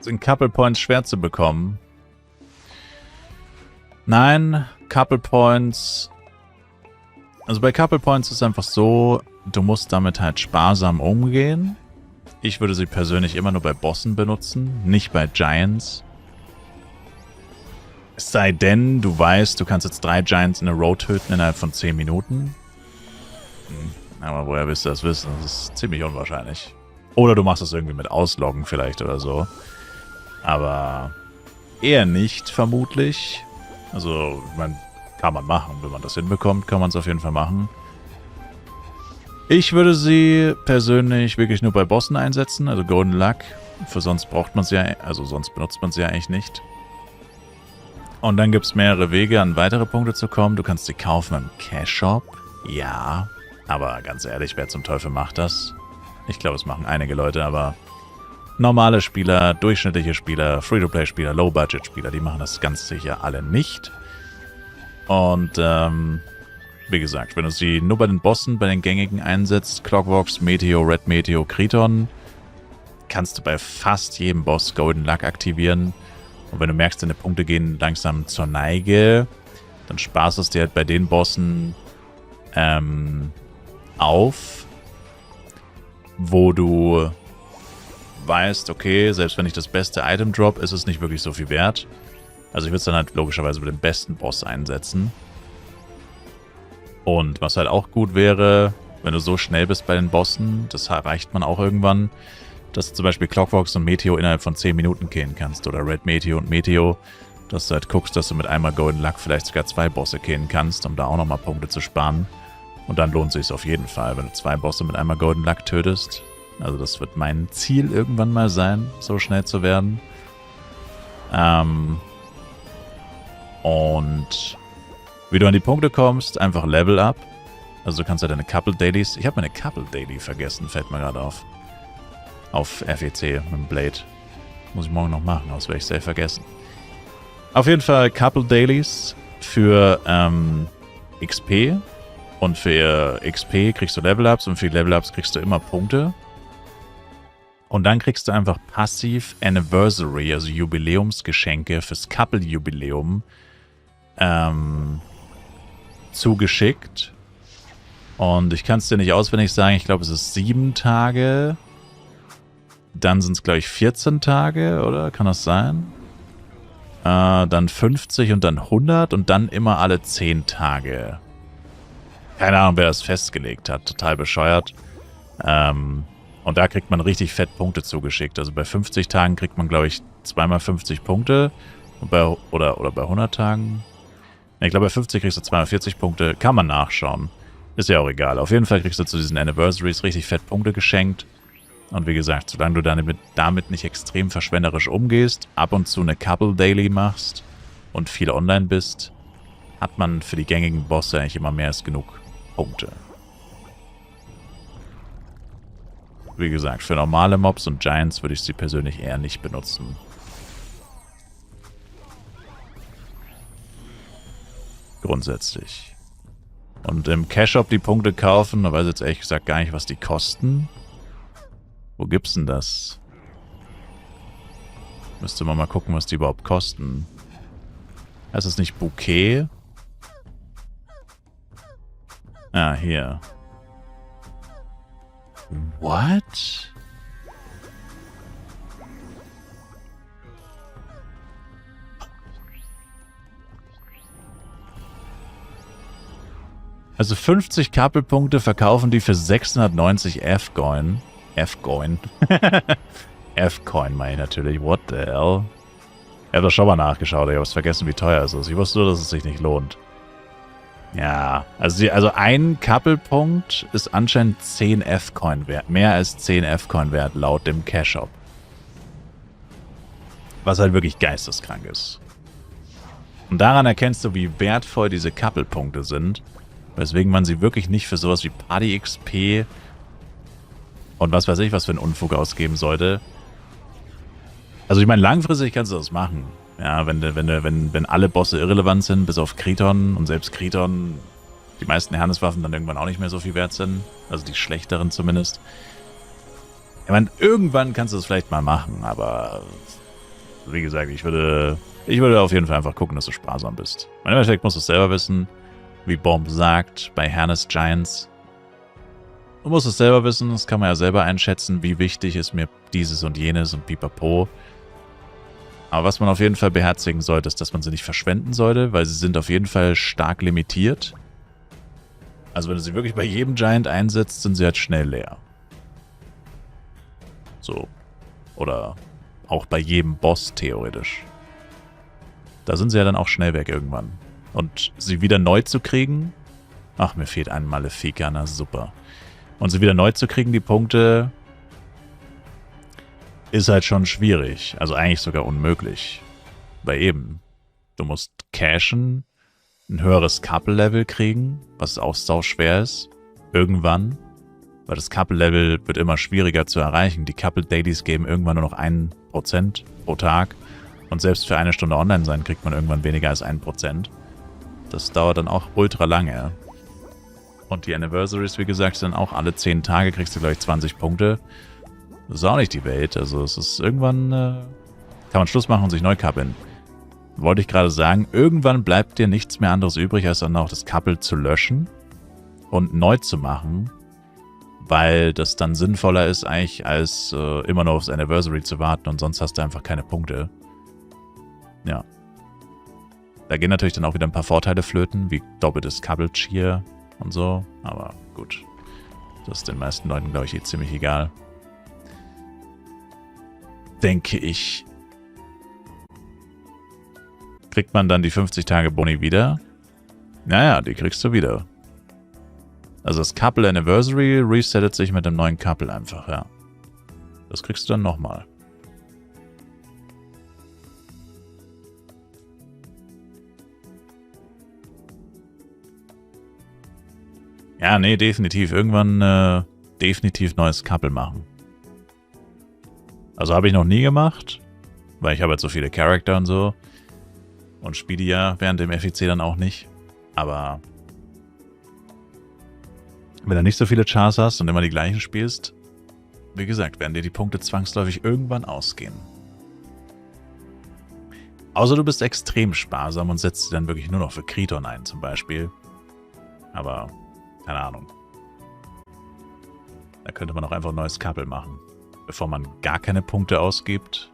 Sind Couple Points schwer zu bekommen? Nein, Couple Points... Also bei Couple Points ist es einfach so, du musst damit halt sparsam umgehen. Ich würde sie persönlich immer nur bei Bossen benutzen, nicht bei Giants. Es sei denn, du weißt, du kannst jetzt 3 Giants in a row töten innerhalb von 10 Minuten. Aber woher willst du das wissen? Das ist ziemlich unwahrscheinlich. Oder du machst das irgendwie mit Ausloggen vielleicht oder so. Aber eher nicht, vermutlich. Also, man kann man machen. Wenn man das hinbekommt, kann man es auf jeden Fall machen. Ich würde sie persönlich wirklich nur bei Bossen einsetzen, also Golden Luck. Für sonst braucht man sie ja, also sonst benutzt man sie ja eigentlich nicht. Und dann gibt es mehrere Wege, an weitere Punkte zu kommen. Du kannst sie kaufen im Cash Shop. Ja, aber ganz ehrlich, wer zum Teufel macht das? Ich glaube, es machen einige Leute, aber normale Spieler, durchschnittliche Spieler, Free-to-Play-Spieler, Low-Budget-Spieler, die machen das ganz sicher alle nicht. Und, wie gesagt, wenn du sie nur bei den Bossen, bei den gängigen einsetzt, Clockworks, Meteo, Red Meteo, Kriton, kannst du bei fast jedem Boss Golden Luck aktivieren. Und wenn du merkst, deine Punkte gehen langsam zur Neige, dann sparst du es dir halt bei den Bossen auf, wo du weißt, okay, selbst wenn ich das beste Item drop, ist es nicht wirklich so viel wert. Also ich würde es dann halt logischerweise bei dem besten Boss einsetzen. Und was halt auch gut wäre, wenn du so schnell bist bei den Bossen, das erreicht man auch irgendwann, dass du zum Beispiel Clockworks und Meteo innerhalb von 10 Minuten killen kannst. Oder Red Meteo und Meteo, dass du halt guckst, dass du mit einmal Golden Luck vielleicht sogar 2 Bosse killen kannst, um da auch nochmal Punkte zu sparen. Und dann lohnt es sich auf jeden Fall, wenn du 2 Bosse mit einmal Golden Luck tötest. Also das wird mein Ziel irgendwann mal sein, so schnell zu werden. Und wie du an die Punkte kommst, einfach Level Up. Also du kannst ja deine Couple Dailies... Ich habe meine Couple Daily vergessen, fällt mir gerade auf. Auf FEC mit dem Blade. Muss ich morgen noch machen, das werde ich sehr vergessen. Auf jeden Fall Couple Dailies für XP. Und für XP kriegst du Level-Ups und für Level-Ups kriegst du immer Punkte. Und dann kriegst du einfach passiv Anniversary, also Jubiläumsgeschenke fürs Couple-Jubiläum zugeschickt. Und ich kann es dir nicht auswendig sagen, ich glaube es ist 7 Tage. Dann sind es, glaube ich, 14 Tage, oder? Kann das sein? Dann 50 und dann 100 und dann immer alle 10 Tage. Keine Ahnung, wer das festgelegt hat. Total bescheuert. Und da kriegt man richtig fett Punkte zugeschickt. Also bei 50 Tagen kriegt man, glaube ich, 2x50 Punkte. Und oder bei 100 Tagen. Ich glaube, bei 50 kriegst du 2x40 Punkte. Kann man nachschauen. Ist ja auch egal. Auf jeden Fall kriegst du zu diesen Anniversaries richtig fett Punkte geschenkt. Und wie gesagt, solange du damit nicht extrem verschwenderisch umgehst, ab und zu eine Couple Daily machst und viel online bist, hat man für die gängigen Bosse eigentlich immer mehr als genug Punkte. Wie gesagt, für normale Mobs und Giants würde ich sie persönlich eher nicht benutzen. Grundsätzlich. Und im Cash-Shop die Punkte kaufen, da weiß ich jetzt ehrlich gesagt gar nicht, was die kosten. Wo gibt's denn das? Müsste man mal gucken, was die überhaupt kosten. Heißt das nicht Bouquet? Ah, hier. What? Also 50 Couple-Punkte verkaufen die für 690 F-Coin. F-Coin. F-Coin meine ich natürlich. What the hell? Ich habe das schon mal nachgeschaut. Ich habe es vergessen, wie teuer es ist. Ich wusste nur, dass es sich nicht lohnt. Ja, also ein Couple-Punkt ist anscheinend 10 F-Coin wert. Mehr als 10 F-Coin wert laut dem Cash-Shop. Was halt wirklich geisteskrank ist. Und daran erkennst du, wie wertvoll diese Couple-Punkte sind. Weswegen man sie wirklich nicht für sowas wie Party-XP und was weiß ich, was für einen Unfug ausgeben sollte. Also ich meine, langfristig kannst du das machen. Ja, wenn alle Bosse irrelevant sind, bis auf Kriton und selbst Kriton, die meisten Herneswaffen dann irgendwann auch nicht mehr so viel wert sind. Also die schlechteren zumindest. Ich meine, irgendwann kannst du das vielleicht mal machen, aber Wie gesagt, ich würde auf jeden Fall einfach gucken, dass du sparsam bist. Im Endeffekt musst du es selber wissen, wie Bomb sagt, bei Harness Giants. Du musst es selber wissen, das kann man ja selber einschätzen, wie wichtig ist mir dieses und jenes und pipapo. Aber was man auf jeden Fall beherzigen sollte, ist, dass man sie nicht verschwenden sollte, weil sie sind auf jeden Fall stark limitiert. Also wenn du sie wirklich bei jedem Giant einsetzt, sind sie halt schnell leer. So. Oder auch bei jedem Boss theoretisch. Da sind sie ja dann auch schnell weg irgendwann. Und sie wieder neu zu kriegen... Ach, mir fehlt ein Malefica, na super. Und sie wieder neu zu kriegen, die Punkte... ist halt schon schwierig. Also eigentlich sogar unmöglich. Weil eben, du musst cashen, ein höheres Couple-Level kriegen, was auch sau schwer ist. Irgendwann. Weil das Couple-Level wird immer schwieriger zu erreichen. Die Couple-Dailies geben irgendwann nur noch 1% pro Tag. Und selbst für eine Stunde online sein, kriegt man irgendwann weniger als 1%. Das dauert dann auch ultra lange. Und die Anniversaries, wie gesagt, sind auch alle 10 Tage, kriegst du, glaube ich, 20 Punkte. Das ist auch nicht die Welt. Also es ist irgendwann, kann man Schluss machen und sich neu kappeln. Wollte ich gerade sagen, irgendwann bleibt dir nichts mehr anderes übrig, als dann auch das Couple zu löschen und neu zu machen. Weil das dann sinnvoller ist eigentlich, als immer nur aufs Anniversary zu warten und sonst hast du einfach keine Punkte. Ja. Da gehen natürlich dann auch wieder ein paar Vorteile flöten, wie doppeltes Couple Cheer und so. Aber gut, das ist den meisten Leuten, glaube ich, eh ziemlich egal. Denke ich. Kriegt man dann die 50 Tage Boni wieder? Naja, die kriegst du wieder. Also das Couple Anniversary resettet sich mit dem neuen Couple einfach, ja. Das kriegst du dann nochmal. Ja, nee, definitiv. Irgendwann definitiv neues Couple machen. Also habe ich noch nie gemacht, weil ich habe jetzt so viele Charakter und so. Und spiele die ja während dem FEC dann auch nicht. Aber wenn du nicht so viele Chars hast und immer die gleichen spielst, wie gesagt, werden dir die Punkte zwangsläufig irgendwann ausgehen. Außer du bist extrem sparsam und setzt sie dann wirklich nur noch für Kriton ein, zum Beispiel. Aber, keine Ahnung. Da könnte man auch einfach ein neues Couple machen. Bevor man gar keine Punkte ausgibt,